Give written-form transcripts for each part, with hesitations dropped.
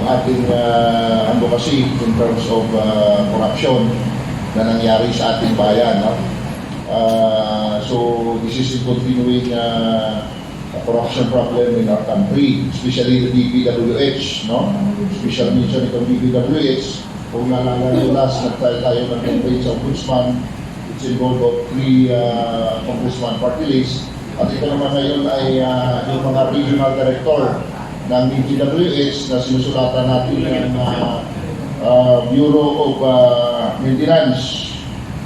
ating advocacy in terms of corruption na nangyari sa ating bayan. No? So this is a continuing corruption problem in our country, especially the DPWH. No? Special mention itong DPWH. Kung naalala nyo last, nag-file tayo ng complaint sa Ombudsman, which involved of 3 Congressman party list. At ito naman ngayon ay yung mga regional director ng DPWH na sinusulatan natin ng Bureau of Maintenance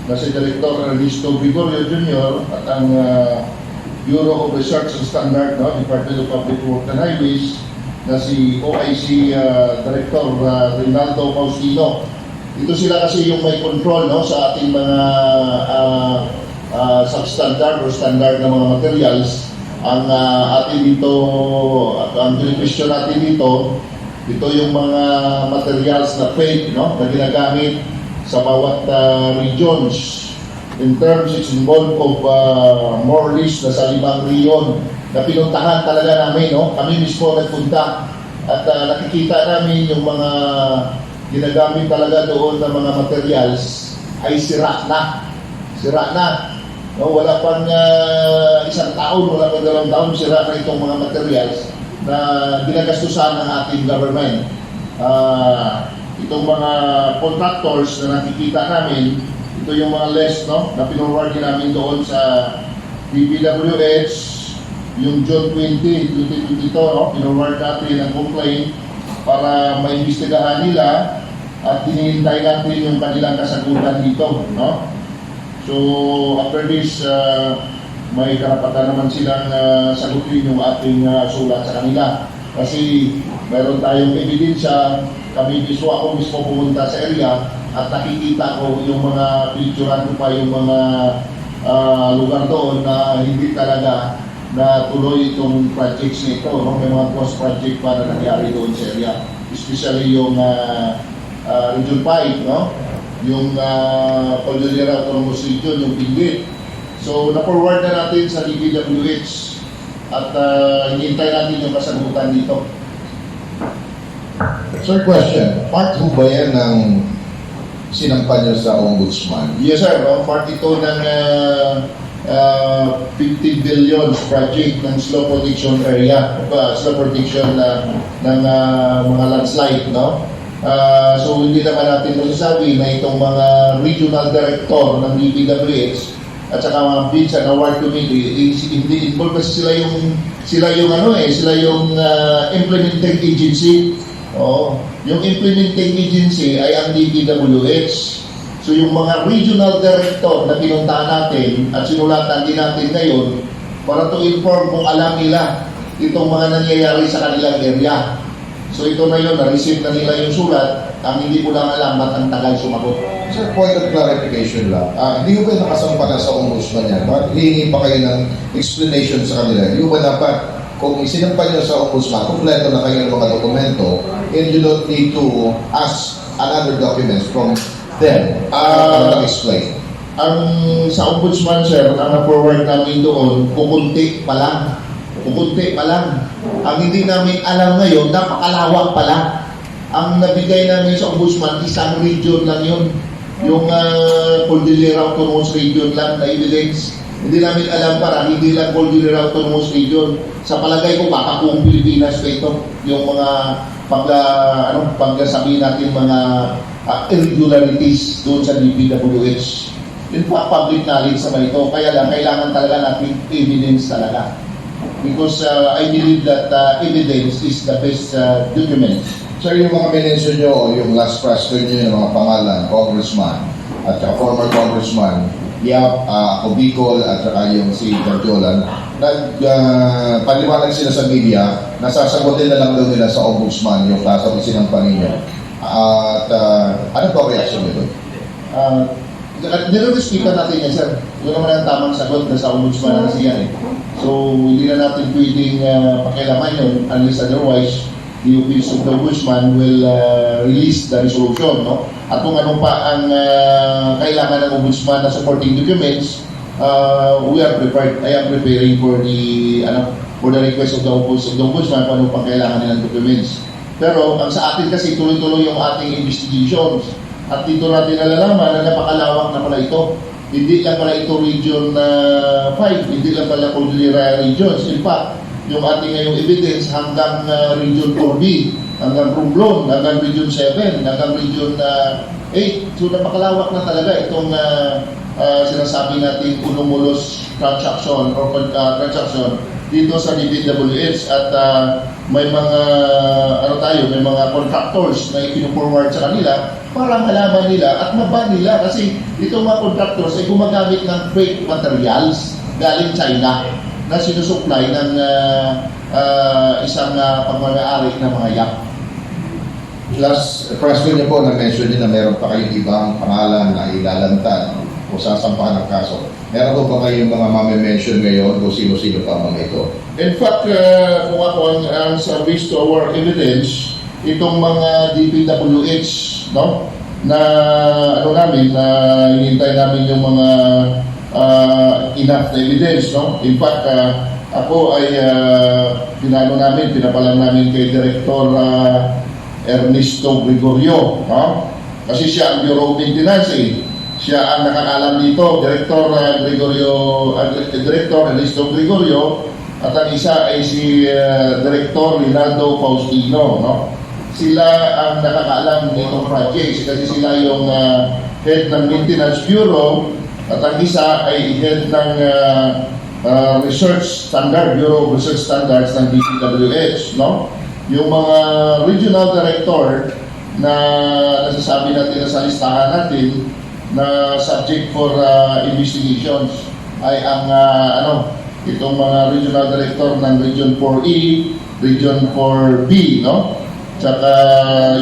na si Director Ernesto Gregorio Jr. at ang Bureau of Research and Standard, no, Department of Public Works and Highways, na si OIC Director Rinaldo Faustino. Ito sila kasi yung may control, no, sa ating mga substandard or standard na mga materials. Ang atin dito, ang question natin dito, ito yung mga materials na fake, no, na ginagamit sa bawat regions. In terms, it's involved of more or less na sa 5 region na pinuntahan talaga namin, no? Kami mismo nagpunta at nakikita namin yung mga ginagamit talaga doon na mga materials ay sira na. Sira na. No? Wala pang 1 taon, wala pang 2 taon, sira na itong mga materials na ginagastusan ng ating government. Itong mga contractors na nakikita namin, ito yung mga list, no, na pinoward namin doon sa DPWH. Yung June 20, 2022, no, pinoward natin ang complaint para maimbestigahan nila at hinihintay natin yung kanilang kasagutan dito. No? So, after this, may karapatan naman silang sagutin yung ating sulat sa kanila. Kasi meron tayong ebidensya, kami mismo, ako mismo pumunta sa area at nakikita ko yung mga picturean ko pa yung mga lugar doon na hindi talaga na tuloy itong projects nito. No? May mga post-project pa na nangyari doon sa area. Especially yung Region 5, no? Yung Cordillera Autonomous Region, yung Pinggit. So, na-forward na natin sa DPWH at hinihintay natin yung kasagutan dito. Sir, question. Part 2 ba yan ng sinampan niyo sa Ombudsman? Yes, sir. Part ito ng 50 billion project ng slow protection area, slow protection ng mga landslide, no? So hindi naman natin masasabi na itong mga regional director ng DPWH at saka mga bids and award committee, hindi involved kasi sila yung implementing agency. Oh, yung implementing agency ay ang DPWH. So yung mga regional director na pinuntahan natin at sinulatan din natin ngayon para to inform kung alam nila itong mga nangyayari sa kanilang area. So ito na yun, na-receive na nila yung sulat, ang hindi ko lang alam ba't ang tagal sumagot. Sir, point of clarification lang. Hindi ko ba nakasampa na sa Ombudsman yan? Bakit hihingi pa kayo ng explanation sa kanila? Hindi ko ba dapat, kung isinampan nyo sa Ombudsman, kompleto na kayo ng mga dokumento, and you don't need to ask another documents from them. Explain. Ang sa Ombudsman, sir, ang na-forward namin doon, kukunti pa lang. Kukunti pa lang. Ang hindi namin alam ngayon, napakalawak pala. Ang nabigay namin sa Ombudsman, isang region lang yun. Yung Cordillera Autonomous Region lang na evidence. Hindi namin alam para hindi lang Cordillera Autonomous Region. Sa palagay ko, baka kung Pilipinas pa ito, yung mga pagsasabihin natin mga irregularities doon sa DPWH. Yun po, public knowledge naman ito. Kaya lang, kailangan talaga natin evidence talaga. Because I believe that evidence is the best document. Sir, yung mga minensyon nyo, yung last press nyo yung mga pangalan, Congressman, at saka former Congressman, Yap, Bicol, at saka yung si Garjolan, paliwanag sila sa media, nasasagutin na lang daw nila sa Ombudsman yung kaso sinampan ninyo. At ano po reaction nyo doon? Nire-respitan natin yan, sir. Ito naman ang tamang sagot na sa Ombudsman na kasi yan. So, hindi na natin pwedeng pakialaman yun unless otherwise the Office of the Ombudsman will release the resolution. No? At kung ano pa ang kailangan ng Ombudsman na supporting documents, we are prepared. I am preparing for the request of the Office of the Ombudsman kung ano pang kailangan nilang documents. Pero ang sa atin kasi tuloy-tuloy yung ating investigations. At dito natin nalalaman na napakalawak na pala ito. Hindi lang pala ito Region 5, hindi lang pala Cordillera Regions. In fact, yung ating ngayong evidence hanggang Region 4B, hanggang Romblon, hanggang Region 7, hanggang Region 8. So napakalawak na talaga itong sinasabi natin unumulos transaction or transaction dito sa DPWH at may mga may mga contractors na ipino-forward sa kanila para malaman nila at maban nila kasi itong mga contractors ay gumagamit ng fake materials galing China na sinusupply ng isang pagmamay-ari ng mga yacht. Last question niyo po, na-mention niyo na meron pa kayong ibang pangalan na ilalantad o sasampahan ng kaso. Meron po ba kayong mga mame-mention ngayon kung sino-sino pa ang mga ito? In fact, kung ako ang service to our evidence, itong mga DPWH, no, na namin, na hinintay namin yung mga enough na evidence, no? In fact, ako ay pinapalam namin kay Director Ernesto Gregorio, no? Kasi siya ang Bureau of Maintenance, siya ang nakakalam dito, Director Ernesto Gregorio, at ang isa ay si Director Rinaldo Faustino, no? Sila ang nakakaalam nitong project kasi sila yung head ng Maintenance Bureau at ang isa ay head ng Bureau of Research Standards ng DPWH, no? Yung mga regional director na nasasabi natin na sa listahan natin na subject for investigations ay ang itong mga regional director ng Region 4E, Region 4B, no? Tsaka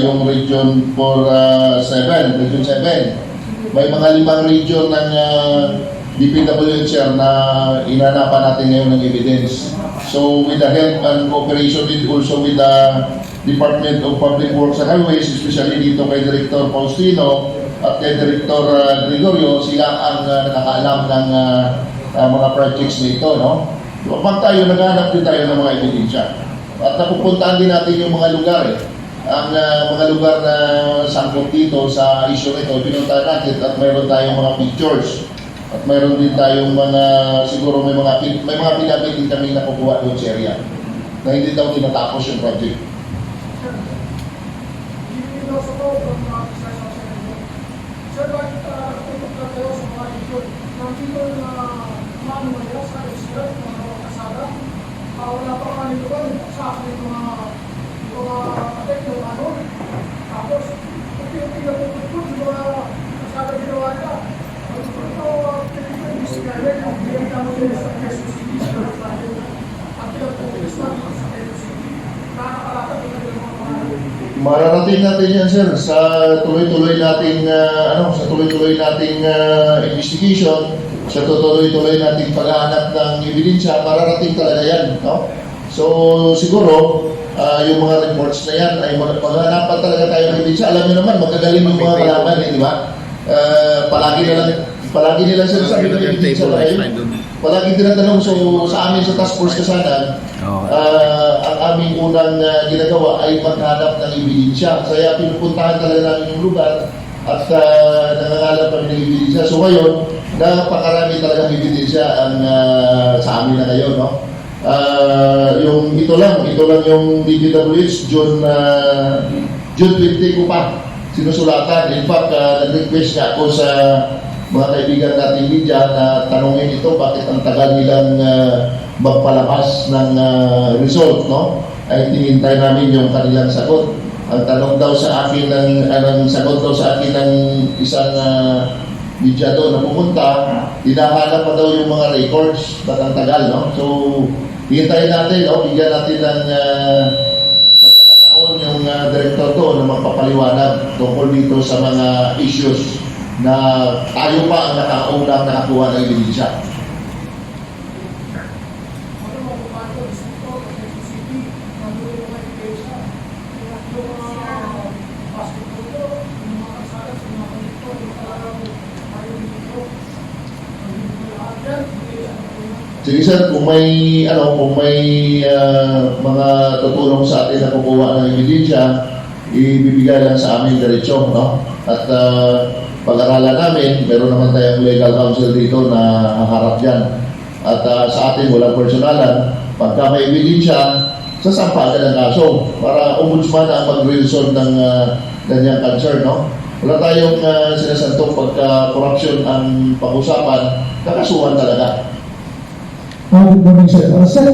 yung Region 7, Region 7. May mga 5 region ng DPWH na inanapan natin ngayon ng evidence. So with the help and cooperation also with the Department of Public Works and Highways, especially dito kay Director Faustino at kay Director Gregorio, sila ang nakakaalam ng mga projects na ito, no? Pag tayo, naghahanap din tayo ng mga ebidensya. At napupuntaan din natin yung mga lugar, ang mga lugar na sangkot dito sa issue nito, pinuntahan natin at mayroon tayong mga pictures. At mayroon din tayong mga, siguro may mga pinapit din kami nakukuha doon sa area na hindi daw tinatapos yung project. Sir, bakit tutok kayo sa mga ito? Nandito na manuaya sa Israel, mga kasada. Wala pa kami doon sa akin mga atek ng ano. Tapos, unti-unti na tutok yung mga kasada ginawa nila. Ito, pinag-investigahan yung pinag-kamo nila sa Quezon City, sa Quezon. At pinag-focus natin sa Quezon City. Nakakalakat na yung mga Mararating natin yan, sir, sa tuloy-tuloy nating investigation, sa tuloy-tuloy nating paghahanap ng ebidensya, mararating talaga yan, no? So siguro yung mga reports na yan ay maghanapan talaga tayo ng ebidensya. Alam niyo naman, magagaling yung mga kalaban, di ba? Palagi nila sinasabi ng ebidensya tayo. Palagi tinatanong, so sa amin sa task force kasanan, ang aming unang ginagawa ay maghanap ng ebidensya. Kaya pinupuntahan talaga namin yung lugar at nangangalap kami ng ebidensya. So ngayon, napakarami talagang ebidensya ang sa amin na ngayon, no? Yung ito lang yung DPWH, June 20 ko pa sinusulatan. In fact, nag-request nga ako sa mga kaibigan natin media na tanongin ito bakit ang tagal nilang magpalabas ng result, no? Ay tinintay namin yung kanilang sagot. Ang tanong daw sa akin ang sagot daw sa akin ng isang media doon na pumunta, hinahanap pa daw yung mga records, ba't ang tagal, no? So, hintayin natin, no? Bigyan natin ng pagkakataon yung director to na magpapaliwanag tungkol dito sa mga issues na tayo pa ang nakaunang nakakuha ng ebidensya. Sige sir, kung may mga tutulong sa atin na kukuha ng ebidensya, ibibigay lang sa amin diretsyo, no? At pag-aralan namin, meron naman tayong legal counsel dito na haharap dyan. At sa atin, walang personalan. Pagka may ebidensya, sasampa ka ng kaso para ombudsman ang mag-resolve ng ganyang concern, no? Wala tayong sinasantong pagka corruption ang pag-usapan, kakasuhan talaga. Good morning, sir. Sir,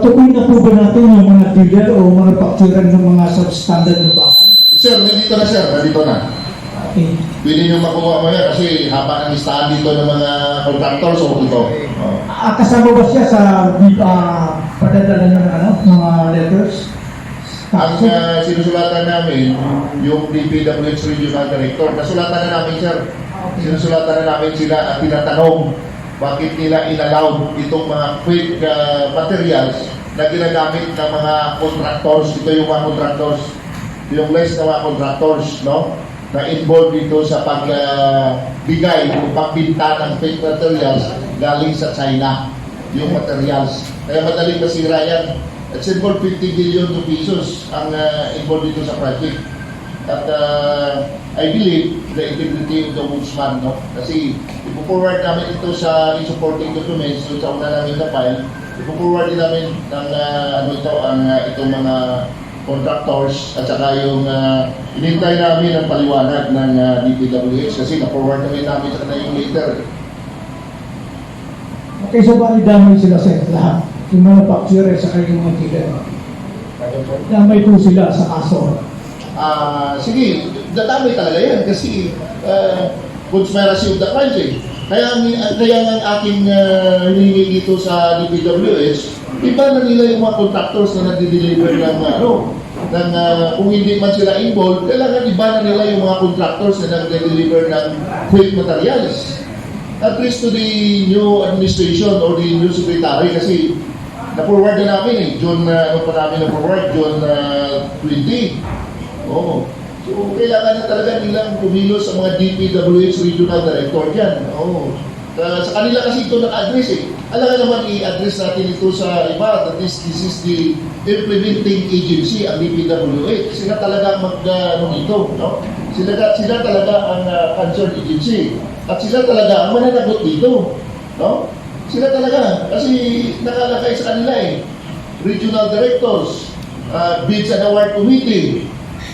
tukoy na po ba natin yung mga dealer o manufacturer ng mga substandard na bakal? Sir, nandito na sir, nandito na. Okay. Pwede nyo makuha mo yan kasi haba ng listahan dito ng mga contractors o ito. Kasama ba siya sa padadala ng mga letters? Ang sinusulatan namin, yung DPWH Regional Director, nasulatan na namin sir. Sinusulatan na namin sila at tinatanong bakit nila inallowed itong mga quick materials na ginagamit ng mga contractors. Ito yung mga contractors, yung list ng mga contractors, no? Na involved dito sa pagbigay o pagbinta ng fake materials galing sa China, yung materials. Kaya madaling masira yan. It's involved 50 billion pesos ang involved dito sa project. At I believe the integrity of the ombudsman, no? Kasi ipo-forward namin ito sa supporting documents doon sa una namin na file. Ipo-forward din namin ng itong mga contractors at saka yung inintay namin ang paliwanag ng DPWH kasi na-forward namin sa kanila yung later. Okay, so bali damay sila sir, lahat. Yung manufacturer sa kanyang mga dealer. Damay po sila sa kaso. Sige, dadami talaga yan kasi conspiracy of the crimes eh. Kaya ang aking hiningi dito sa DPWH, iba na nila yung mga contractors na nag-deliver ng kung hindi man sila involved, kailangan iba na nila yung mga contractors na nag-deliver ng fake materials. At least to the new administration or the new secretary kasi na-forward na namin eh. June, na-forward? June 20. Oo. So, kailangan na talaga nilang kumilos sa mga DPWH Regional Director dyan. Oo. Sa kanila kasi ito naka-address eh. Alam naman i-address natin ito sa iba that this is the implementing agency, ang DPWH. Sila talaga dito, no? Sila talaga ang concerned agency. At sila talaga ang mananagot dito, no? Sila talaga. Kasi nakalagay sa kanila eh. Regional Directors, Bids and Award Committee,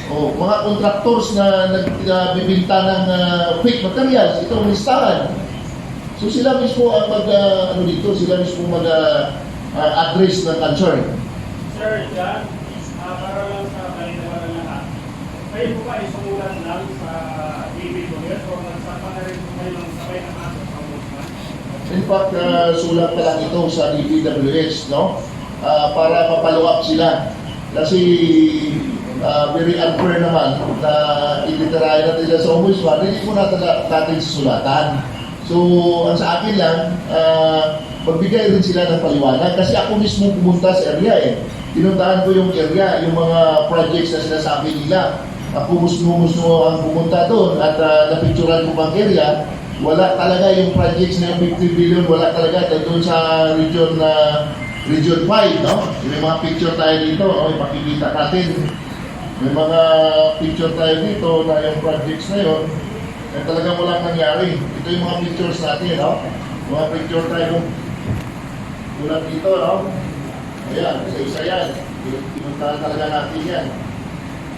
mga contractors na nagbibinta ng fake materials, ito ang listahan. So sila mismo ang sila mismo mag-address ng concern. Sir, John, para lang sa kainawa ng lahat, kayo po ba isumulat lang sa DPWH o nagsapa na rin po kayo ng sabay ng aso sa ombudsman? In fact, sulat pa lang ito sa DPWH, no? Para mapalo up sila. Kasi very unfair naman na iliterahin natin sila sa ombudsman, hindi po natin susulatan. So, ang sa akin lang, magbigay rin sila ng paliwanag kasi ako mismo pumunta sa area eh. Pinuntahan ko yung area, yung mga projects na sinasabi nila. Ako mismo ang pumunta doon at napicturan ko pang area. Wala talaga yung projects na yung 50 billion, wala talaga doon sa Region 5, no? May mga picture tayo dito, ipakikita natin. May mga picture tayo dito na yung projects na yun, eh talagang walang nangyari. Ito yung mga pictures natin, no? Mga picture tayo tulad dito, no? Ayan, isa-isa yan. Pinuntahan talaga natin yan.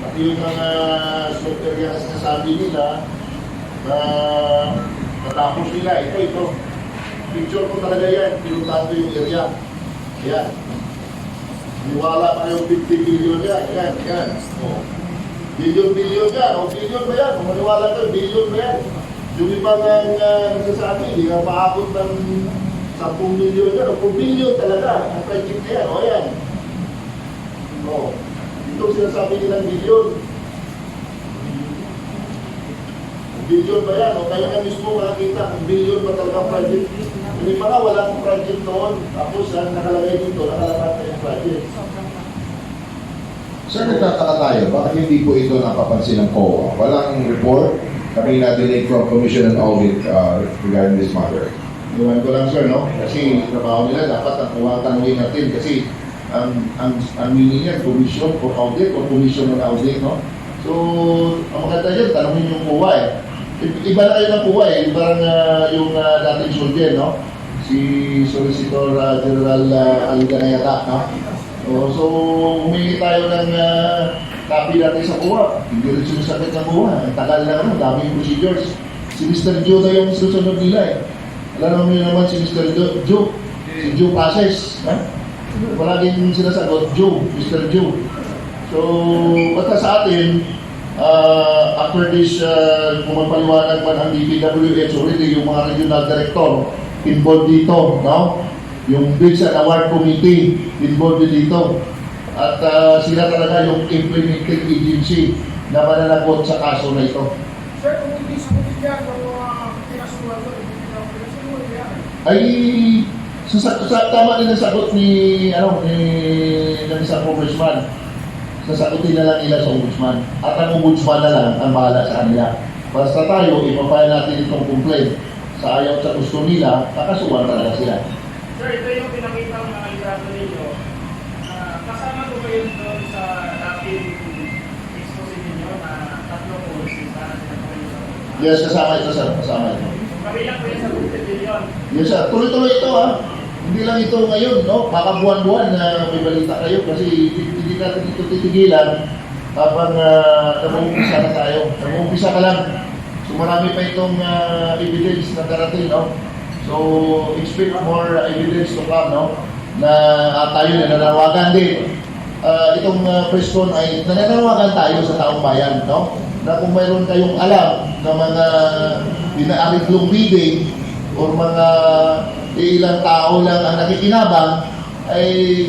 Pati yung mga slope area na sinasabi nila na natapos nila, ito. Picture ko talaga yan, pinuntahan ko yung area. Ayan. Niwala pa yung 50 billion yan. Yan. O. Billion yan. O billion ba yan? Kung maniwala ka, billion ba yan? Yung ibang nagsasabi, hindi nga maabot ng 10 million yan. O 4 billion talaga. Ang project na yan. O yan. O. Ito sinasabi nilang billion. Billion ba yan? O kayo na mismo makakita kung billion ba talaga project. Hindi pa nga walang project doon. Tapos ang nakalagay dito, nakalapat na yung project. Sir, nagtataka tayo, bakit hindi po ito napapansin ng COA? Walang report, kami na-delay from Commission and Audit regarding this matter. Iwan ko lang sir, no? Kasi trabaho nila dapat ang tanungin natin kasi ang meaning niya, commission for audit or commission on audit, no? So, ang maganda dyan, tanongin yung kuwa eh. Iba na kayo ng kuwa eh, parang yung dating soldier, no? Si Solicitor General Alganayata, no? So, humingi tayo ng copy natin sa kuwa. Hindi rin sumisakit ng kuwa. Ang tagal na ano, daming procedures. Si Mr. Joe na yung susunod nila eh. Alam mo naman si Mr. Joe. Si Joe Pases. Ha? Palaging sinasagot, Joe, Mr. Joe. So, basta sa atin, after this, kung magpaliwanag man ang DPWH, already yung mga regional director involved dito, no? Yung Bids and Award Committee involved dito. At sila talaga yung implementing agency na mananagot sa kaso na ito. Sir, kung hindi sagutin yan, kung pinasuhan ko, hindi yan. Ay tama din ang sagot ni ng isang congressman. Sasagutin na lang nila sa ombudsman. At ang ombudsman na lang ang bahala sa kanila. Basta tayo, ipapaya natin itong complaint. Sa ayaw sa gusto nila, kakasuhan talaga sila. Sir, ito yung pinakita ng mga litrato ninyo. Kasama ko ba yun doon sa dating expose ninyo na tatlo policies para sinagawa sa Yes, kasama ito sir, kasama ito. kabilang ko yun sa budget million. Yes sir, tuloy-tuloy ito ha. Hindi lang ito ngayon, no? Baka buwan-buwan na may balita kayo kasi hindi natin ito titigilan habang nag-uumpisa na tayo. Nag-uumpisa ka lang. So marami pa itong evidence na darating, no? So expect more evidence to come, no? Na tayo na nananawagan din. Itong press con ay nananawagan tayo sa taong bayan, no? Na kung mayroon kayong alam na mga dinaarithlong bidding or mga ilang tao lang ang nakikinabang, ay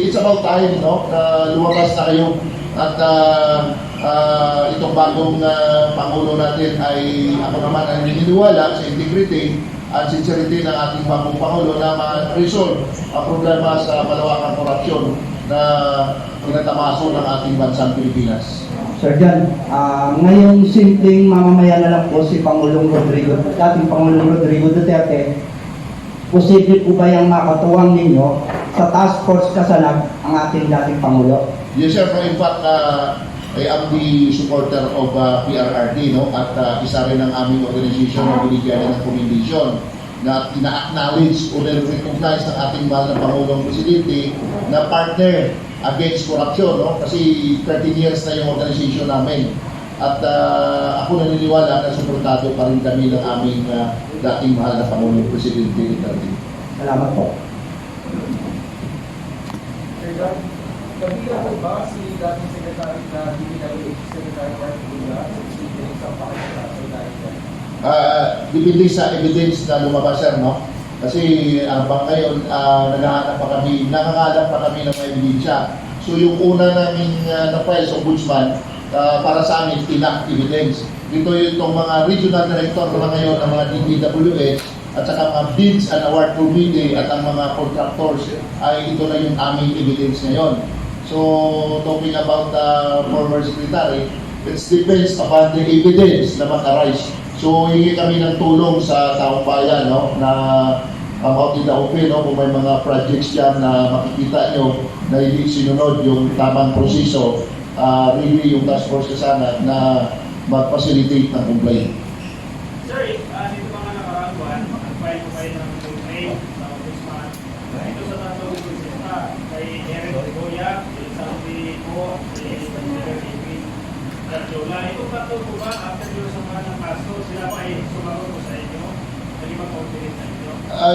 it's about time, no? Na lumabas na kayo at itong bagong Pangulo natin ay ako naman ang naniniwala sa integrity at sincerity ng ating bagong Pangulo na ma-resolve ang problema sa malawakang korupsyon na pinatamaso ng ating bansang Pilipinas. Sir John, ngayong simpleng mamamayan na lang po si dating Pangulong Rodrigo Duterte, posible po ba yung makatuwang ninyo sa task force kasanag ang ating dating Pangulo? Yes sir, in fact, I am the supporter of PRRD, no? At isa rin ng aming organization na binigyan ng commendation na ina-acknowledge o recognize ng ating mahal na Pangulong Presidente na partner against corruption, no? Kasi 13 years na yung organization namin. At ako naniniwala na suportado pa rin kami ng aming dating mahal na Pangulong Presidente Duterte. Salamat po. Kabilang po ba si dating Secretary na DPWH Secretary Mark Bula sa speaking sa pakikita Depende sa evidence na lumabas sir, no? Kasi bang ngayon, nangangalap pa kami ng mga ebidensya. So yung una naming na-file sa ombudsman, para sa amin, enough evidence. Dito itong mga regional director na ngayon ng mga DPWH at saka mga bids and award committee at ang mga contractors ay ito na yung aming evidence ngayon. So talking about the former secretary, it depends upon the evidence na mag-arise. So hingi kami ng tulong sa taong bayan, no, na out in the open, no, kung may mga projects dyan na makikita nyo na hindi sinunod yung tamang proseso, really yung task force kasana na mag-facilitate ng complaint. Sir, dito mga nakaraan buwan, nag-file ko kayo ng complaint sa ombudsman. Ito sa tatlong konsista, kay Eric Goya, kay Sandy Po, kay Jola. Itong tatlo po ba, after yung samahan ng kaso, sila pa ay sumagot po sa inyo? Naging mag-complete sa inyo?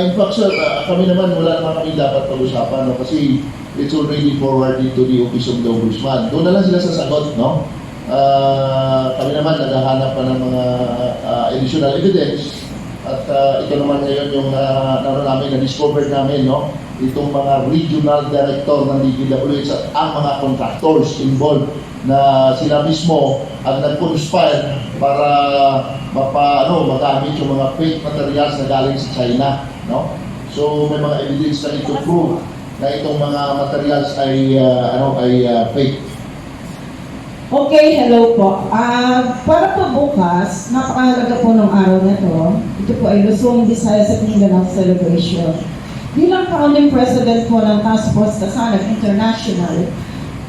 In fact, sir, kami naman wala naman kami dapat pag-usapan, no, kasi it's already forwarded to the Office of the Ombudsman. Doon na lang sila sasagot, no? Kami naman naghahanap pa ng mga additional evidence at ito naman ngayon yung namin na-discover namin, no? Itong mga regional director ng DPWH at ang mga contractors involved na sila mismo ang nag-conspire para magamit yung mga fake materials na galing sa China, no? So may mga evidence na ito prove na itong mga materials ay fake. Okay, hello po. Para po bukas, napakahalaga po ng araw na to. Ito po ay Luzon, Visayas at Mindanao Celebration. Bilang founding president po ng Task Force Kasanag International,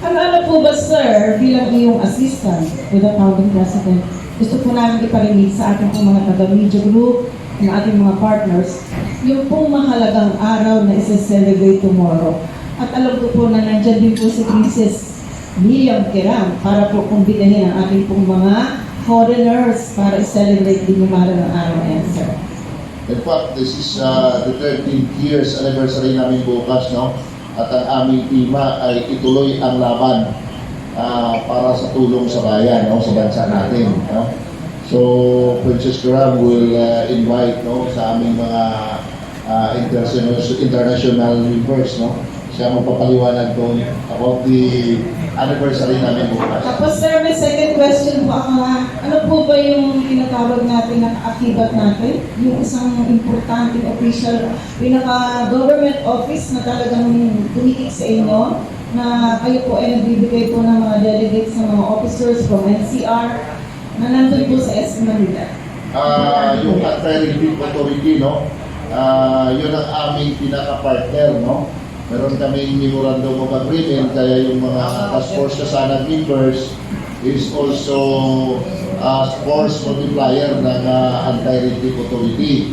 ano po ba, sir, bilang iyong assistant with the founding president, gusto po namin iparinig sa ating pong mga taga-media group, ng ating mga partners, yung pong mahalagang araw na isa-celebrate tomorrow. At alam ko po na nandyan din po si Princess Miriam Kiram para po kumbidahin ang ating pong mga foreigners para i-celebrate din yung mahalagang araw na yan, sir. In fact, this is the 13th years anniversary namin bukas, no? At ang aming tema ay ituloy ang laban para sa tulong sa bayan, no? Sa bansa natin, no? So, Princess Kiram will invite, no, sa aming mga international members, no? Siya magpapaliwanag doon about the anniversary namin bukas. Tapos, sir, may second question po ako nga. Ano po ba yung tinatawag natin na kaakibat natin? Yung isang importante official, pinaka-government office na talagang tumitik sa inyo na kayo po ay nagbibigay po ng mga delegates sa mga officers from NCR na nandun po sa SM Manila. Yung Anti-Relief Authority, no? Yun ang aming pinaka-partner, no? Meron kaming memorandum of agreement, kaya yung mga task force Kasanag members is also force multiplier ng Anti-Relief Authority.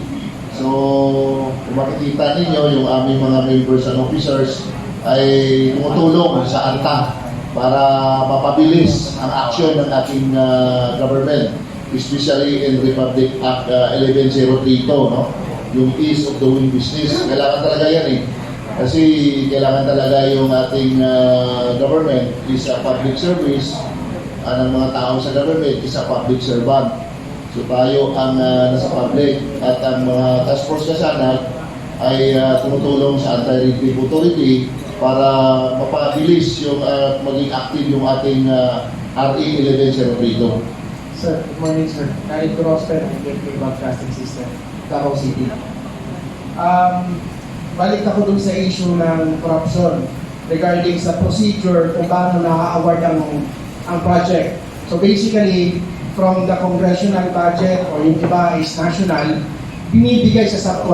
So, kung makikita ninyo, yung aming mga members and officers ay tumutulong sa ANTA para mapabilis ang aksyon ng ating government, especially in Republic Act 1103 ito, no? Yung ease of doing business. Kailangan talaga yan eh. Kasi kailangan talaga yung ating government is a public service, ng mga tao sa government is a public servant. So tayo ang nasa public at ang mga task force Kasanag ay tumutulong sa Anti-Relief Authority para mapabilis yung maging active yung ating RE 1103 ito. Sir, good morning, sir. Kahit Prosper, ng Gateway Broadcasting System, Davao City. Balik ako dun sa issue ng corruption regarding sa procedure kung paano na-award ang project. So basically, from the congressional budget o yung iba is national, binibigay sa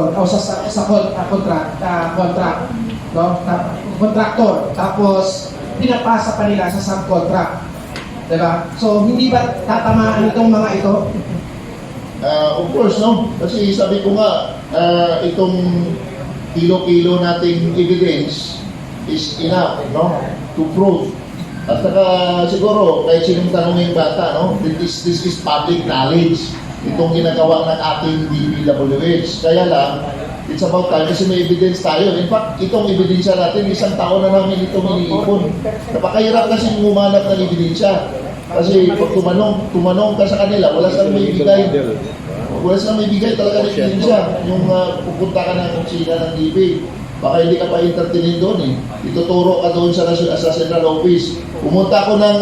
contractor, tapos pinapasa pa nila sa subcontract. Diba? So hindi ba tatamaan itong mga ito? Of course, no? Kasi sabi ko nga, itong kilo-kilo nating evidence is enough, no? To prove. At saka siguro, kahit sinong tanongin bata, no? This is public knowledge. Itong ginagawa ng ating DPWH. Kaya lang, it's about time kasi may evidence tayo. In fact, itong ebidensya natin, isang taon na namin itong iniipon. Napakahirap kasi umanap ng ebidensya. Kasi pag tumanong ka sa kanila, wala silang may bigay. Wala silang may bigay talaga ng ebidensya. Yung pupunta ka ng opisina ng DB, baka hindi ka pa entertainin doon eh. Ituturo ka doon sa central office. Pumunta ako ng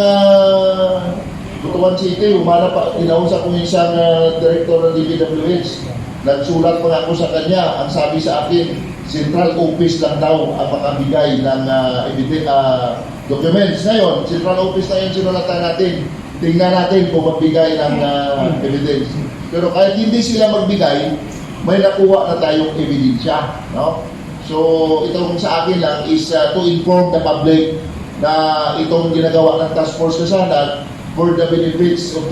Butuan City, inausap ko yung isang director ng DPWH. Nagsulat pa ako sa kanya, ang sabi sa akin, central office lang daw ang makabigay ng documents. Ngayon, central office na yun sinulatan natin. Tingnan natin kung magbigay ng evidence. Pero kahit hindi sila magbigay, may nakuha na tayong ebidensya. No? So, itong sa akin lang is to inform the public na itong ginagawa ng Task Force Kasanag for the benefits of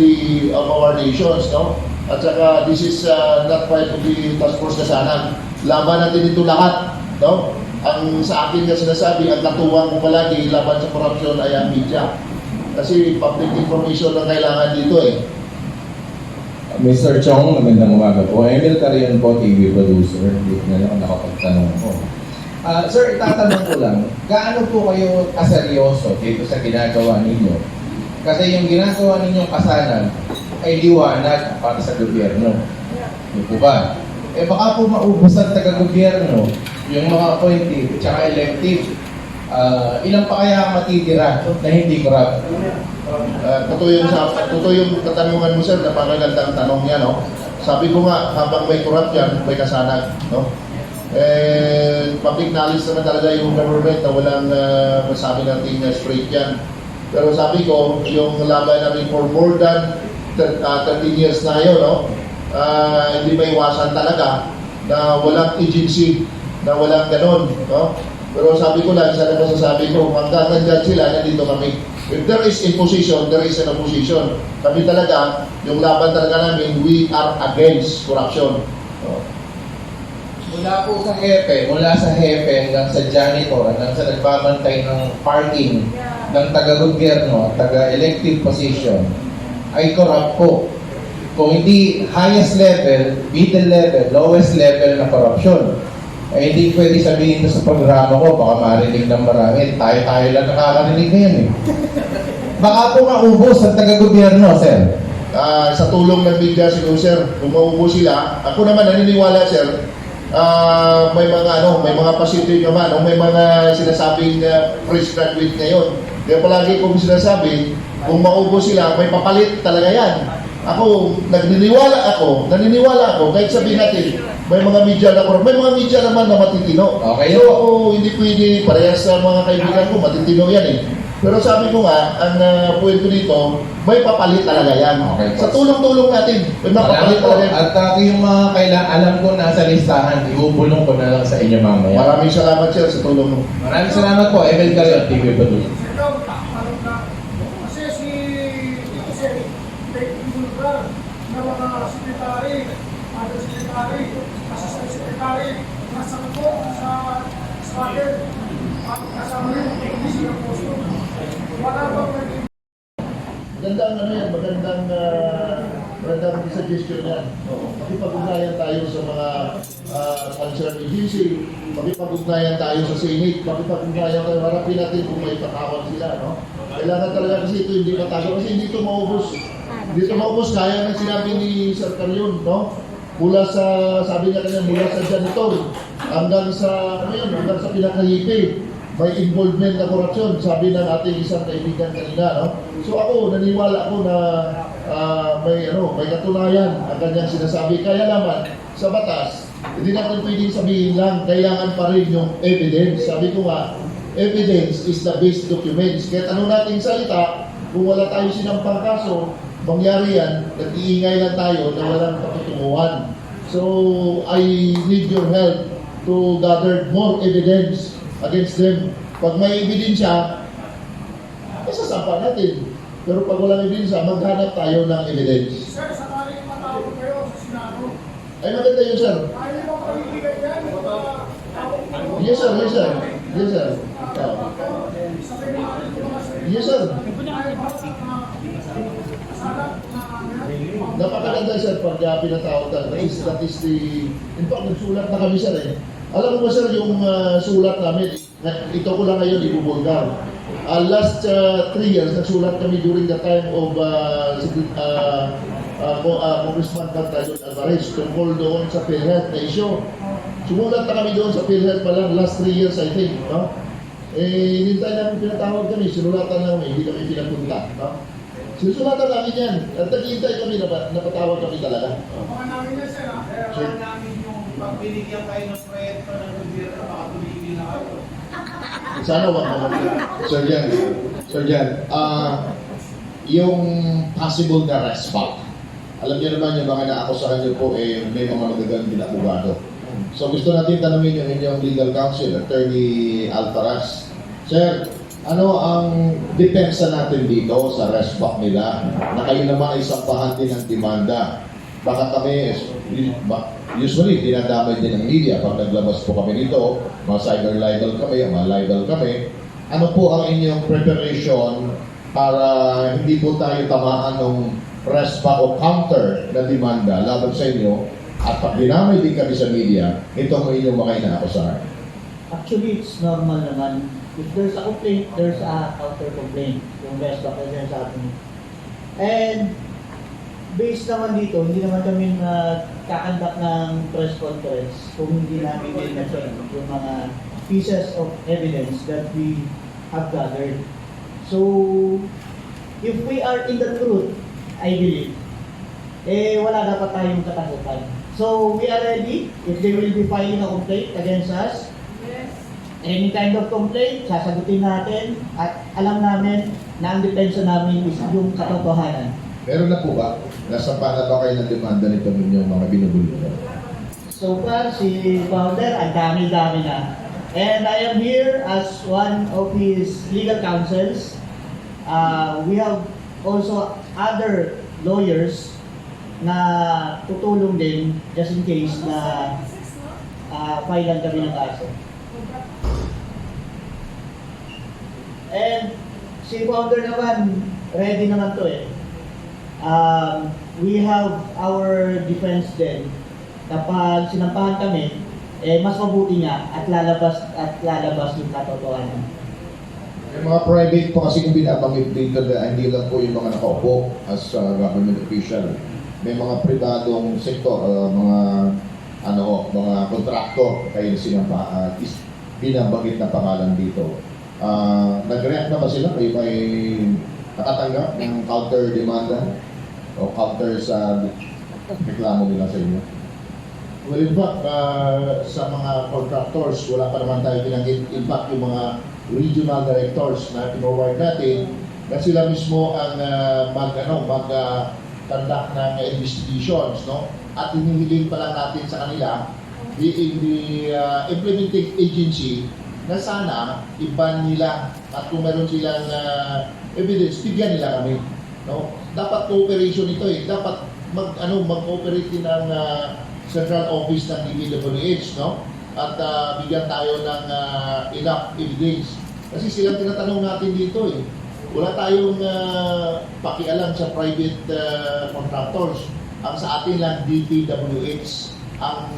our nations. No? At saka, this is not part of the Task Force Kasanag. Laban natin ito lahat. No? Ang sa akin na sinasabi, ang katuwang ko palagi laban sa korupsyon ay ang media. Kasi public information lang kailangan dito eh. Mr. Chong, magandang umaga po. Emil Carion po, TV producer. Dito na lang nakapagtanong ko. Sir, itatanong ko lang, gaano po kayo kaseryoso dito sa ginagawa ninyo? Kasi yung ginagawa ninyong Kasanag ay liwanag para sa gobyerno. Hindi po ba? Eh baka po maubusan taga-gobyerno yung mga appointive at saka elective. Ilan pa kaya ang matitira na hindi corrupt? Totoo yung katanungan mo, sir, napakagandang tanong yan, no? Sabi ko nga, habang may corrupt yan, may Kasanag, no? Public knowledge naman talaga yung government na walang masabi natin straight yan. Pero sabi ko, yung laban namin for more than 13 years na yun, no? Hindi may iwasan talaga na walang agency, na walang ganon, no? Pero sabi ko lang, sana masasabi ko, hanggang nandyan sila, nandito kami. If there is imposition, there is an opposition. Kami talaga, yung laban talaga namin, we are against corruption. No? Mula po sa hepe, hanggang sa janitor, hanggang sa nagbabantay ng parking ng taga-gobyerno, taga-elective position, ay corrupt po. Kung hindi highest level, middle level, lowest level na corruption, ay hindi pwede sabihin ito sa programa ko, baka marinig ng marami. Tayo-tayo lang nakakarinig na yan eh. Baka po maubos ang taga-gobyerno, sir. Sa tulong ng media siguro, sir, kung maubos sila, ako naman naniniwala, sir, may mga positive naman, may mga sinasabing fresh graduate ngayon. Kaya palagi kong sinasabi, kung maubos sila, may papalit talaga yan. Ako, naniniwala ako, kahit sabihin natin, may mga media naman na matitino. Okay. So ako, hindi pwede, parehas sa mga kaibigan ko, matitino yan eh. Pero sabi ko nga, ang point ko dito, may papalit talaga yan. Okay, Sa tulong-tulong natin, may mapapalit talaga yan. At yung mga alam ko nasa listahan, ibubulong ko na lang sa inyo mamaya. Maraming salamat, sir, sa tulong mo. Maraming salamat po, Emil Carion, TV Producer. Kasi si Bulgar na mga sekretary, undersecretary, assistant secretary, nasa po sa Swagger, at kasama rin ang commission ng posto. Wala bang naging Magandang suggestion yan. Makipag-ugnayan tayo sa mga concerned agency, makipag-ugnayan tayo sa Senate, makipag-ugnayan tayo, harapin natin kung may patawan sila, no? Kailangan talaga kasi ito hindi matago, kasi hindi ito maubos. Hindi ito maubos, kaya ng sinabi ni Sir Carion, no? Mula sa, sabi niya kanina, mula sa janitor, hanggang sa pinakahipi, may involvement na korupsyon, sabi ng ating isang kaibigan kanina, no? So ako, naniwala ako na may katunayan ang kanyang sinasabi. Kaya naman, sa batas, hindi natin pwedeng sabihin lang, kailangan pa rin yung evidence. Sabi ko nga, evidence is the best documents. Kahit ano nating salita, kung wala tayo sinampang kaso, mangyari yan, nag-iingay lang tayo na walang patutunguhan. So, I need your help to gather more evidence against them. Pag may ebidensya, isasampa natin. Pero pag walang ebidensya, maghanap tayo ng evidence. sir, sakaling matawag kayo sa Senado. Ay, maganda yun, sir. Ayaw mo pag-ibigay yan, Yes, sir. Yes, sir. Yes, sir. sabihin natin kung mga sir. Yes, sir. Sana Napakaganda, sir, pag pinatawag tayo. That is the... In fact, nagsulat na kami, sir, eh. Alam mo ba, sir, yung sulat namin, ito ko lang ngayon, ibubulgar. Last 3 years, nagsulat kami during the time of Congressman Cartayon Alvarez tungkol doon sa PhilHealth na issue. Sumulat na kami doon sa PhilHealth pa lang, last 3 years, I think, no? Hinintay namin pinatawag kami, sinulatan namin, hindi kami pinapunta, no? Sinusulatan namin yan, at naghihintay kami, napatawag kami talaga. mga namin yan, sir. Sir. namin yung pag binigyan kayo ng proyekto ng gobyerno, baka tumigil na kayo. Sana wag naman. Sir Jan, yung possible na response, alam niyo naman yung mga naakusahan niyo po, may mga magagandang abogado. So gusto natin tanungin yung inyong legal counsel, Attorney Altaras. Sir, ano ang depensa natin dito sa response nila na kayo naman ay sampahan din ng demanda? Baka kami, usually, dinadamay din ng media pag naglabas po kami nito, mga cyber libel kami, mga libel kami. Ano po ang inyong preparation para hindi po tayo tamaan ng respa o counter na demanda laban sa inyo at pag dinamay din kami sa media, ito ang inyong mga inaakusahan? Actually, it's normal naman. If there's a complaint, there's a counter-complaint. Yung RESPA kasi sa atin. And based naman dito, hindi naman kami kakandak ng press conference kung hindi namin i-mention yung mga pieces of evidence that we have gathered. So, if we are in the truth, I believe, wala dapat tayong katakutan. So, we are ready if they will be filing a complaint against us. Any kind of complaint, sasagutin natin at alam namin na ang depensa namin is yung katotohanan. Meron na po ba? Nasampahan na ba kayo ng demanda nito ninyong mga binubulungan? So far, si Founder, ang dami-dami na. And I am here as one of his legal counsels. We have also other lawyers na tutulong din just in case na filean kami ng kaso. And si Founder naman, ready naman to eh. We have our defense din. Kapag sinampahan kami, mas mabuti nga at lalabas yung katotohanan. Yung mga private po kasi yung binabanggit dito na hindi lang po yung mga nakaupo as government official. May mga pribadong sektor, mga kontraktor kayo sinampa binabanggit na pangalan dito. Nag-react na ba sila? Kayo may nakatanggap ng counter demanda o counter sa reklamo nila sa inyo? Well, in fact, sa mga contractors, wala pa naman tayo pinanggit. In fact, yung mga regional directors na pinoward natin, na sila mismo ang mag-conduct ng investigations, no? At hinihiling pa lang natin sa kanila, the implementing agency, na sana iban nila at kung meron silang evidence, bigyan nila kami, no? Dapat cooperation ito eh. Dapat mag-cooperate din ng central office ng DPWH, no? At bigyan tayo ng enough evidence. Kasi silang tinatanong natin dito eh. Wala tayong pakialam sa private contractors. Ang sa atin lang DPWH ang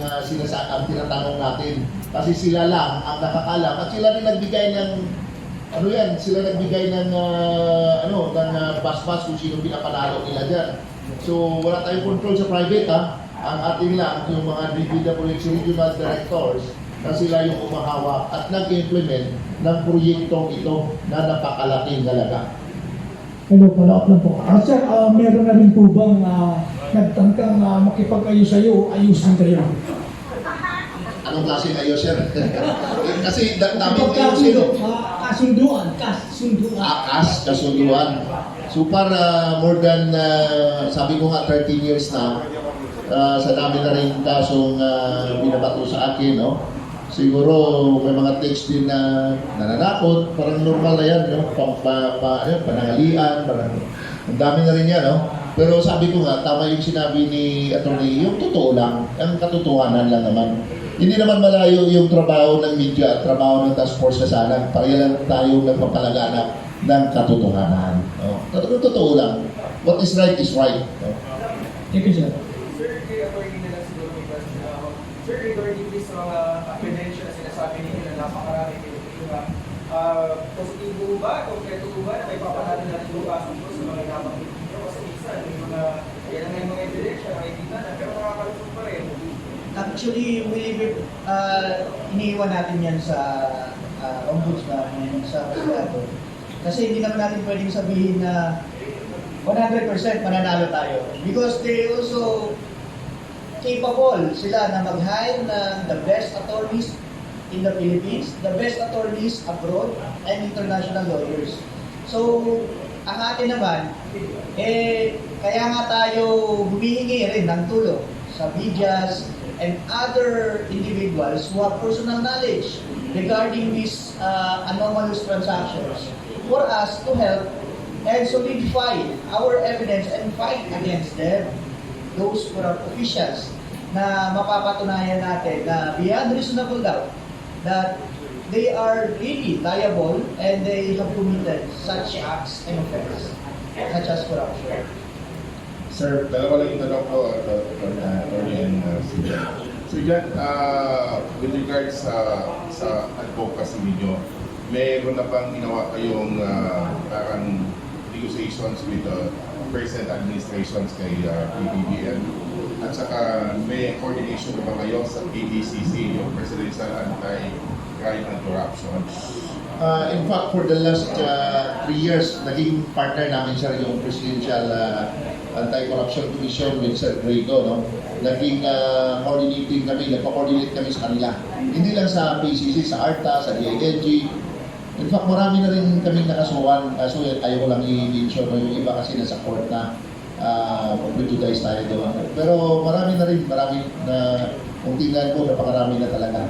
tinatanong natin. Kasi sila lang ang nakakalam at sila rin nagbigay ng sila nagbigay ng basbas kung sino pinapanalo nila diyan. So wala tayong control sa private ha. Ang ating lang yung mga DPWH regional directors na sila yung umahawak at nag-implement ng proyektong ito na napakalaking halaga. Hello, follow-up lang po. Sir, meron na rin po bang nagtangkang makipag-ayos sa'yo, ayusin kayo? Anong klaseng ayos, sir? Kasi dami ayusin. Kasunduan. Kasunduan. So para more than, sabi ko nga 13 years na, sa dami na rin kasong binabato sa akin, no? Siguro may mga text din na nananakot, parang normal na yan, no? Panangalian, parang ang dami na rin yan, no? Pero sabi ko nga, tama yung sinabi ni Atty. Yung totoo lang, ang katotohanan lang naman. Hindi naman malayo yung trabaho ng media at trabaho ng task force kasalan. Pareha lang tayo nagpapalaganap ng katotohanan. No? Totoo lang. What is right is right. No? Thank you, sir. Sir, kay attorney na lang siguro may question ako. Sir, regarding this mga evidence na sinasabi ninyo na napakarami kayo diba? Positibo ba? Konkreto ba na may papanalo natin yung kaso ko sa mga nabanggit ninyo? Kasi minsan, yung mga, yan ang mga evidence na makikita na, pero makakalusot pa rin. Actually, iniiwan natin yan sa ombudsman and sa Senado. Kasi hindi naman natin pwedeng sabihin na 100% mananalo tayo. Because they also capable sila na mag-hire ng the best attorneys in the Philippines, the best attorneys abroad, and international lawyers. So, ang atin naman, kaya nga tayo humihingi rin ng tulong sa medyas and other individuals who have personal knowledge regarding these anomalous transactions for us to help and solidify our evidence and fight against them, those corrupt officials, na mapapatunayan natin na beyond reasonable doubt that they are really liable and they have committed such acts and offenses, such as corruption. Sir, dalawa lang yung tanong ko, Attorney and Sir Jan, with regards sa advocacy ninyo, mayroon na bang ginawa kayong parang negotiations with present administrations kay PBBM? At saka may coordination na ba kayo sa PDCC, yung Presidential Anti-Crime and Corruption? In fact, for the last 3 years, naging partner namin siya yung Presidential Anti-Corruption Commission with Sir Grego, no? Naging coordinating kami, nagpa-coordinate kami sa kanila. Hindi lang sa PCC, sa ARTA, sa DILG. In In fact, marami na rin kaming nakasuhan. So, ayaw ko lang i-mention yung iba kasi nasa court na prejudice tayo doon. Pero marami na rin, marami na, kung tingnan ko, napakarami na talaga.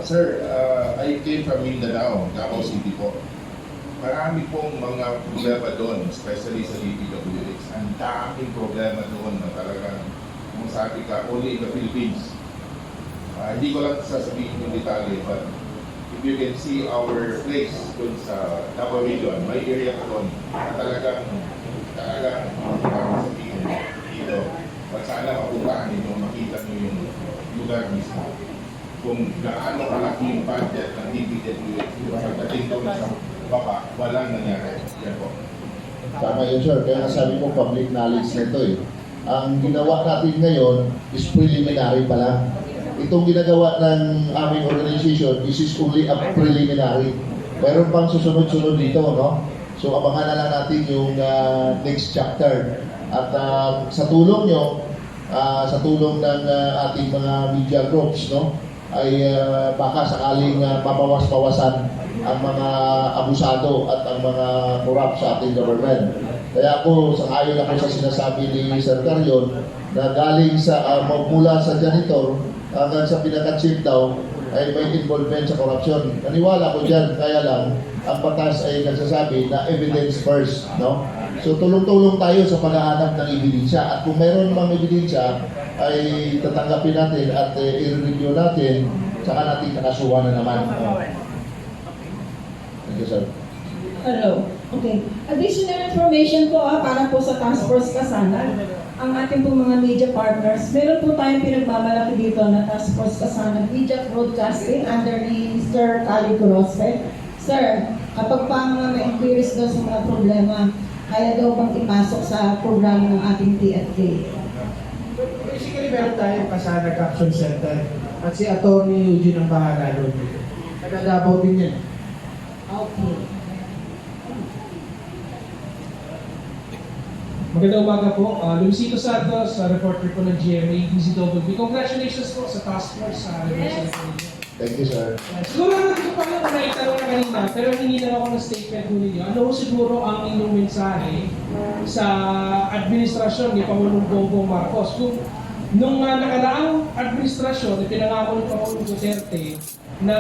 Sir, I came from Mindanao, Davao City po. Marami pong mga problema doon, especially sa DPWH. Ang daming problema doon na talagang, kung sabi ka, only in the Philippines. Hindi ko lang sasabihin yung detalye, but if you can see our place doon sa Davao region, may area ko doon na talagang sabihin dito. But sana mapuntahan ninyo, makita nyo yung lugar mismo. Kung gaano kalaki yung budget ng DPWH, pagdating doon sa baba, walang nangyari. Yan po. Tama yun, sir. Kaya sabi mo, public knowledge na ito eh. Ang ginawa natin ngayon is preliminary pa lang. Itong ginagawa ng aming organization, this is only a preliminary. Meron pang susunod-sunod dito, no? So, abangan na lang natin yung next chapter. At sa tulong nyo, sa tulong ng ating mga media groups, no? Ay baka sakaling mabawas-bawasan ang mga abusado at ang mga corrupt sa ating government. Kaya ako, sangayon ako sa sinasabi ni Sir Carion na galing sa mula sa janitor hanggang sa pinaka-chief daw ay may involvement sa corruption. Naniwala ko dyan, kaya lang ang batas ay nagsasabi na evidence first, no? So tulong-tulong tayo sa paghahanap ng ebidensya at kung mayroon mang ebidensya ay tatanggapin natin at i-review natin saka natin kakasuhan na naman. Thank you, sir. Hello. Okay. Additional information po para po sa Task Force Kasanag. Ang ating po mga media partners, meron po tayong pinagmamalaki dito na Task Force Kasanag Media Broadcasting under ni Mr. Cali Grospe. Sir, kapag pa mga may inquiries daw sa mga problema, kaya daw bang ipasok sa programa ng ating TFK? Basically, meron tayong Kasanag Action Center at si Atty. Eugene ang bahala doon. Nagadabaw din yan. Okay. Magandang umaga po. Luisito Santos, reporter po ng GMA, DZWB. Congratulations po sa task force sa anniversary po ninyo. Thank you, sir. Siguro naman ko pa lang naitanong na kanina, pero hindi na ako ng statement po ninyo. Ano siguro ang inyong mensahe sa administrasyon ni Pangulong Bongbong Marcos? Kung nung nakaraang administrasyon, pinangako ni Pangulong Duterte na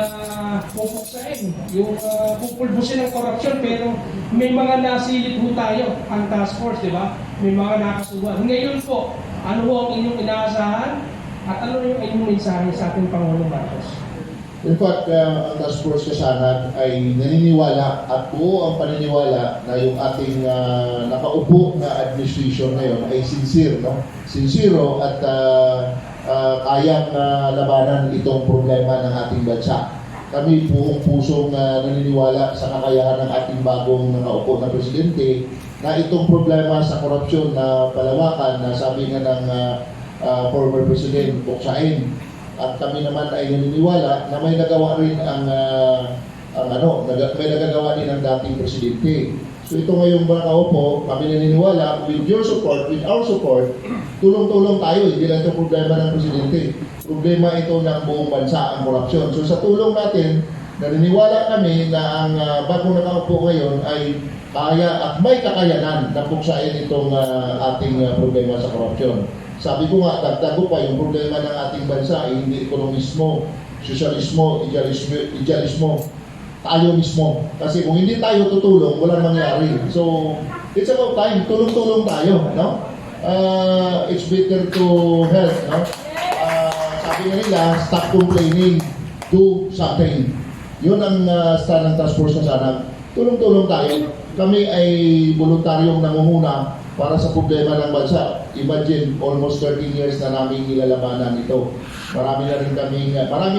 pupuksain, yung pupulbusin ng korupsyon, pero may mga nasilip po tayo, ang task force, di ba? May mga nakasuhan. Ngayon po, ano po ang inyong inaasahan at ano yung inyong mensahe sa ating Pangulong Marcos? In fact, ang Task Force Kasanag ay naniniwala at buo ang paniniwala na yung ating nakaupo na administration ngayon ay sincere, no? Sincero at kayang labanan itong problema ng ating bansa. Kami buong pusong naniniwala sa kakayahan ng ating bagong nakaupo na presidente na itong problema sa korupsyon na palawakan na sabi nga ng former president, buksain. At kami naman ay naniniwala na may nagawa rin may nagagawa din ang dating presidente. So ito ngayong nakaupo, kami naniniwala with your support, with our support, tulong-tulong tayo, hindi lang ito problema ng presidente. Problema ito ng buong bansa, ang korupsyon. So sa tulong natin, naniniwala kami na ang bagong nakaupo ngayon ay kaya at may kakayanan na puksain itong ating problema sa korupsyon. Sabi ko nga, dagdag ko pa, yung problema ng ating bansa ay hindi ekonomismo, sosyalismo, idealismo, tayo mismo. Kasi kung hindi tayo tutulong, walang mangyari. So, it's about time. Tulong-tulong tayo, no? It's better to help, no? Sabi nga nila, stop complaining, do something. Yun ang stand ng Task Force Kasanag. Tulong-tulong tayo. Kami ay voluntaryong nangunguna para sa problema ng bansa. Imagine, almost 13 years na namin nilalabanan ito. Marami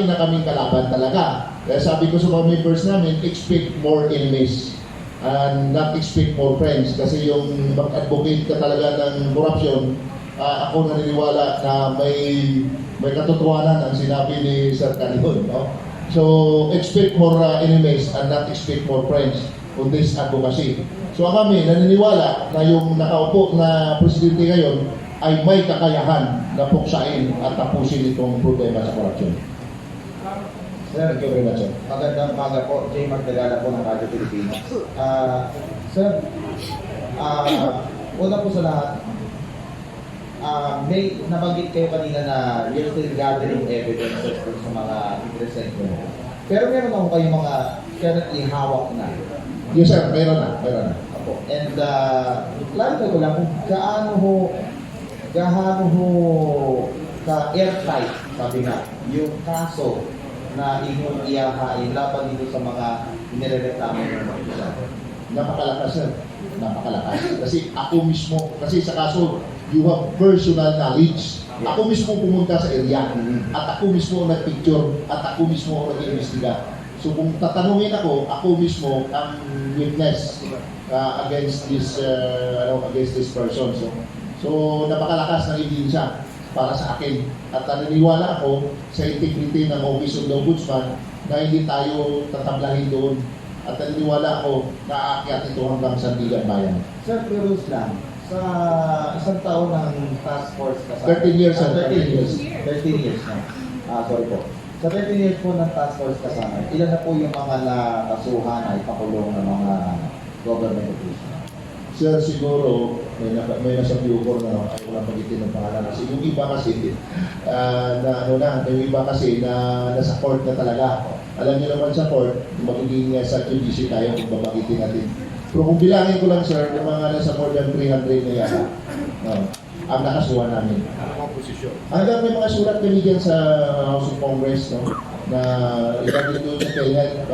na kaming kalaban talaga. Kaya sabi ko sa mga members namin, expect more enemies and not expect more friends. Kasi yung mag-advocate ka talaga ng corruption, ako naniniwala na may katotohanan ang sinabi ni Sir Carion, no? So, expect more enemies and not expect more friends on this advocacy. So kami naniniwala na yung nakaupo na presidente ngayon ay may kakayahan na puksain at tapusin itong problema sa korupsyon. Thank you very much, sir. Magandang umaga po. Jay Magdagala po ng Radyo Pilipinas. Sir, una po sa lahat, may nabanggit kayo kanina na you're still gathering evidences sa mga i-present mo. Pero meron ako kayong mga currently hawak na. Yes sir, meron na. Opo. And clarify ko lang kung gaano ho ka-airtight, sabi nga, yung kaso na inyong iyahain laban dito sa mga inirereklamo ng mga isa. Napakalakas sir. Napakalakas. Kasi ako mismo, kasi sa kaso, you have personal knowledge. Ako mismo pumunta sa area at ako mismo ang nagpicture at ako mismo ang nag-iimbestiga. So kung tatanungin ako mismo ang witness against this person. So napakalakas ng ebidensya para sa akin. At naniniwala ako sa integrity ng Office of the Ombudsman na hindi tayo tatablahin doon. At naniniwala ako na aakyat ito hanggang sa Sandigan Bayan. Sir, curious lang, sa isang taon ng task force kasama. 13 years, sir. 13 years na. Sorry po. Sa 13 years po ng task force kasama, ilan na po yung mga nakasuhan ay pakulong ng mga government officials? Sir, siguro may nasa Bucor na ayaw lang pagitin ng pangalan. Kasi yung iba kasi, yung iba kasi na nasa court na talaga. Alam niyo naman sa court, magiging sa judicial tayo kung babagitin natin. Pero kung bilangin ko lang sir, yung mga nasa more than 300 na yan, ang nakasuhan namin. Anong posisyon? Hanggang may mga sulat kami dyan sa House of Congress, na ilan dito sa PhilHealth,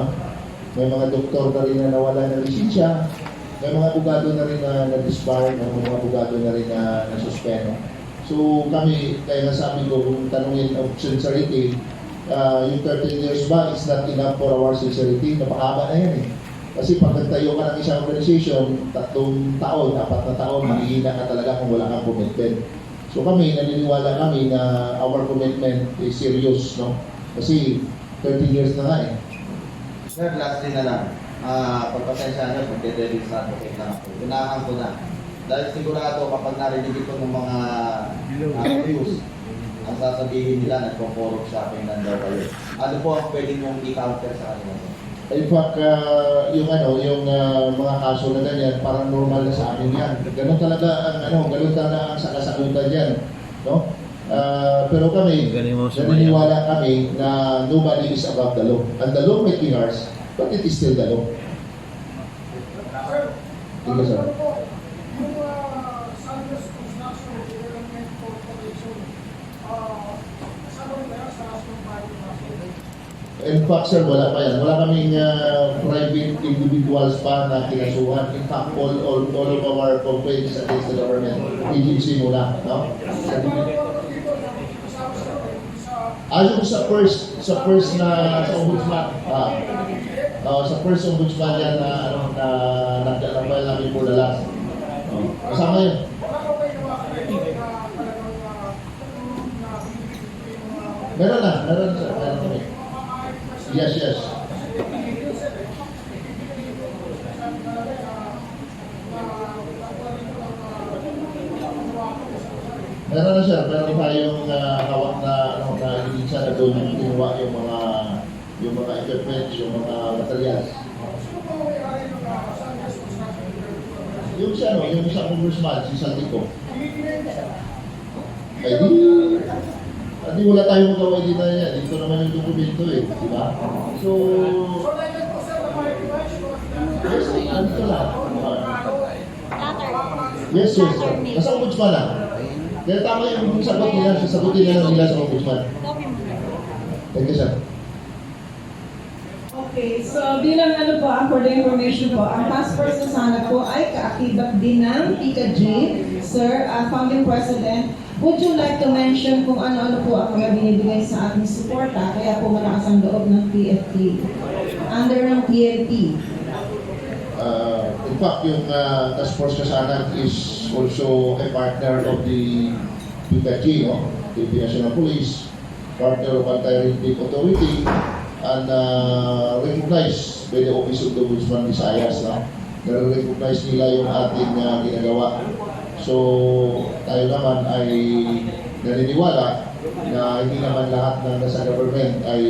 may mga doktor na rin na nawala ng lisensya, may mga abogado na rin na na-disbar, may mga abogado na rin na nasuspend. So kami, kaya nasabi ko, kung tanungin of sincerity, yung 13 years ba is not enough for our sincerity? Napakaba na yan eh. Kasi pag nagtayo ka ng isang organization, 3 taon, 4 na taon, mahihina ka talaga kung wala kang commitment. So kami, naniniwala kami na our commitment is serious, no? Kasi 13 years na nga eh. Sir, lastly na lang. Pagpasensya nyo, kung dede-dede sa advocate lang ako. Unahan ko na. Dahil sigurado kapag narinig ito ng mga views, ang sasabihin nila, nagpo-forok shopping lang daw kayo. Ano po ang pwede mong i-counter sa kanila? In fact, yung mga kaso na ganyan, parang normal na sa amin yan. Ganun talaga ang sakasakutan yan, no? Pero kami, naniniwala kami na nobody is above the law. And the law may be harsh, but it is still the law. Sige, sir. Yung Santos Construction Development Corporation, kasama rin kaya sa Aston Martin. In fact, sir, wala pa yan. Wala kaming private individuals pa na kinasuhan. In fact, all of our complaints against the government agency mula, no? Yung sa first na sa ombudsman, sa first ombudsman yan na nagdalambay namin po na last. Kasama yun. Meron sir, meron kami. Yes. Meron na sir, meron tayong hawak na ebidensya na doon yung kinuha yung mga equipment, yung mga materials. Yung isang congressman, si Santico. Di wala tayong magawa dito na yan. Dito naman yung dokumento eh, di ba? So, yes, andito lang. Yes, sir. Nasa ombudsman lang. Kaya tama yung sasagutin nila sa ombudsman. Thank you, sir. Okay, so bilang for the information po, ang task force na sana po ay kaakibat din ng PICA-G. Sir, founding president, would you like to mention kung ano-ano po ang mga binibigay sa ating suporta, kaya po malakas ang loob ng PFP, under ng PNP? In fact, yung task force kasanag is also a partner of the PICA-G, the National Police, partner of Anti-Rape Authority, and recognized by the Office of the Ombudsman Visayas. Na-recognize nila yung ating ginagawa. So, tayo naman ay naniniwala na hindi naman lahat ng nasa government ay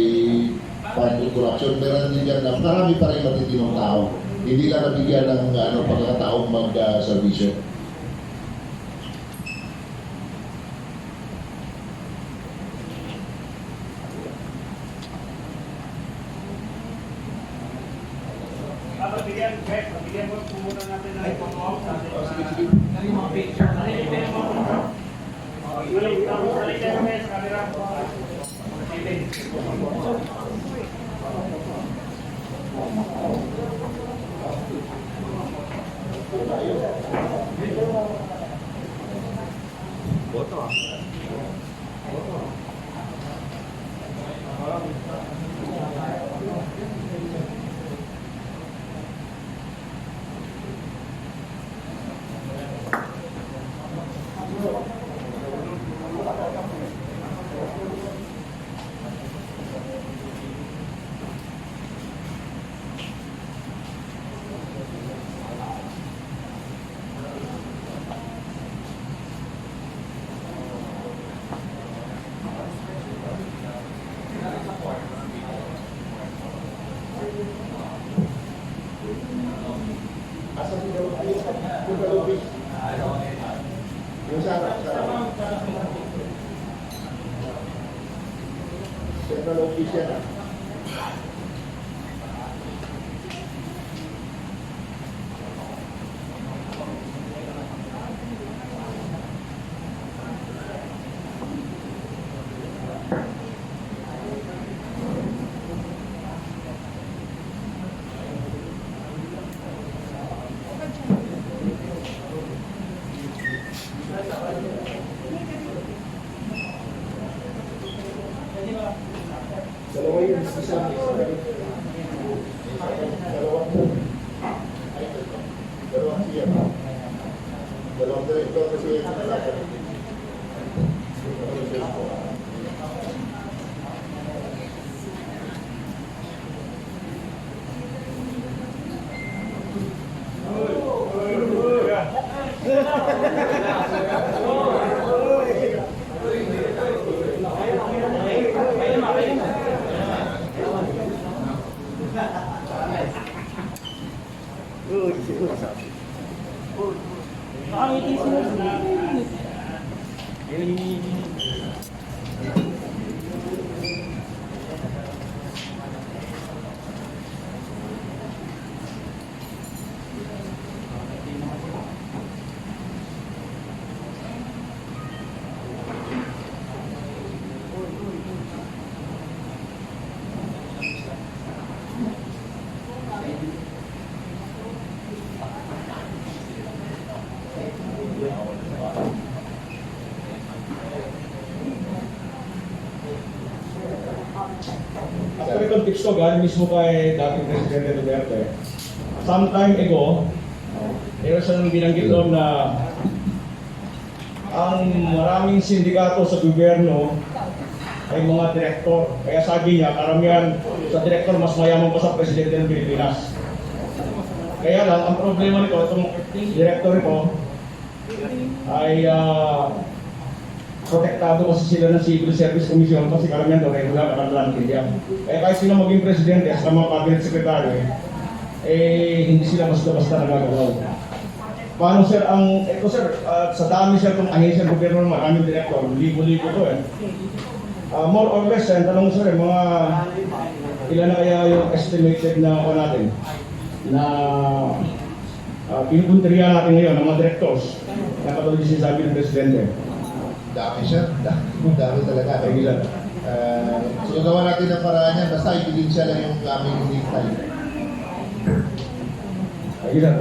fight with corruption. Meron din yan na marami pa rin matitinong tao. Hindi lang nabigyan ng pagkakataong mag-servisyo. Pabigyan mo muna natin ng pang-off sa ating mga picture na i-email mo. Balik na kami sa camera. Boto ah. Yung sarap. Central office yan ah. Dalawa yun, isa. Dalawang siya. Dalawang direktor kasi yung nalapan. Actually, context ko galing mismo kay dating Presidente Duterte. Some time ago, meron siyang binanggit doon na ang maraming sindikato sa gobyerno ay mga direktor. Kaya sabi niya, karamihan sa direktor mas mayaman pa sa Presidente ng Pilipinas. Kaya lang, ang problema nito, itong direktor ito ay protektado kasi sila ng Civil Service Commission kasi karamihan doon ay wala nakatalang India. Kaya kahit sila maging presidente at mga cabinet secretary, hindi sila basta-basta nagagawa. Paano sir, ito sir, sa dami sir itong ahensya ng gobyerno ng maraming direktor, libo-libo to eh. More or less, tanong sir, mga ilan na kaya yung estimated na ako natin na pinupunteriya natin ngayon ng mga directors na katulad yung sinasabi ng presidente. Dami siya. Dami talaga. So gawa natin ang paraan yan. Basta ebidensya lang yung aming hinihintay. Ayun.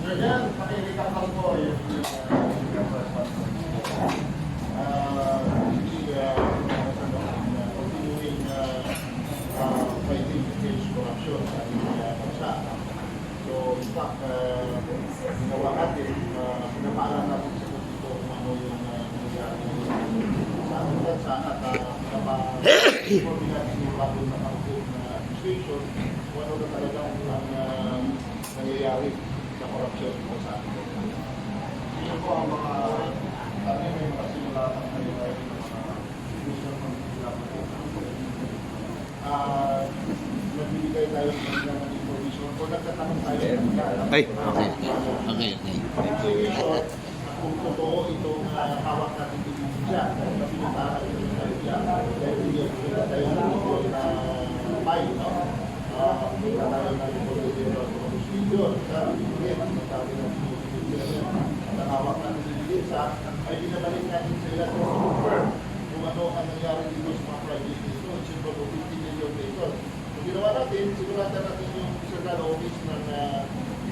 Ganyan, pakikita ko po yung continuing fighting against corruption sa ating bansa. So, in fact, ginawa natin, pinapaalam natin sa publiko kung ano yung nangyayari sa ating bansa at pinapa-inform natin yung bagong nakakot na administration kung ano na talagang ang nangyayari sa corruption po sa ating bansa. Yun po ang mga kami may mga simulatan na yung mga institution ng nagbibigay tayo ng information kung nagtatanong tayo Ay, okay. Okay. information kung totoo itong hawak natin dyan na pinuntahan natin sa India dahil hindi tayo na file, no? Punta tayo ng procedure sa bibigyan ang sabi ng bibigyan at hawak natin sa ay binabalik natin sila to confirm kung ano ang nangyari dito sa mga project dito, symbol of 50 million pesos. So ginawa natin, siguratan natin yung Central Office ng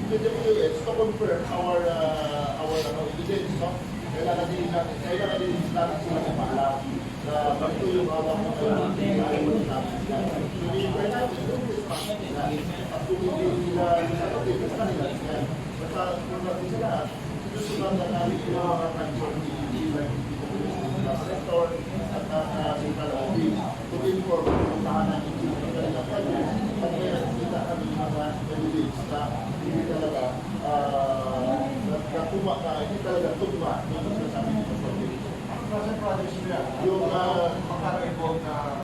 DPWH to confirm our evidence, no? Kailangan din natin sila ipaalam na ito yung hawak ng so hinihintay natin yung response nila at kung hindi nila sasagutin, basta nila yan. Basta kung natin sila, sinusunod na namin yung mga concern like sector at ang Central Office to inform kung saan natin yung kanilang project at kaya nakikita kami yung mga evidence na hindi talaga hindi talaga tugma yung sasabi ng project. Ang project mo yan, Yung magkano involved na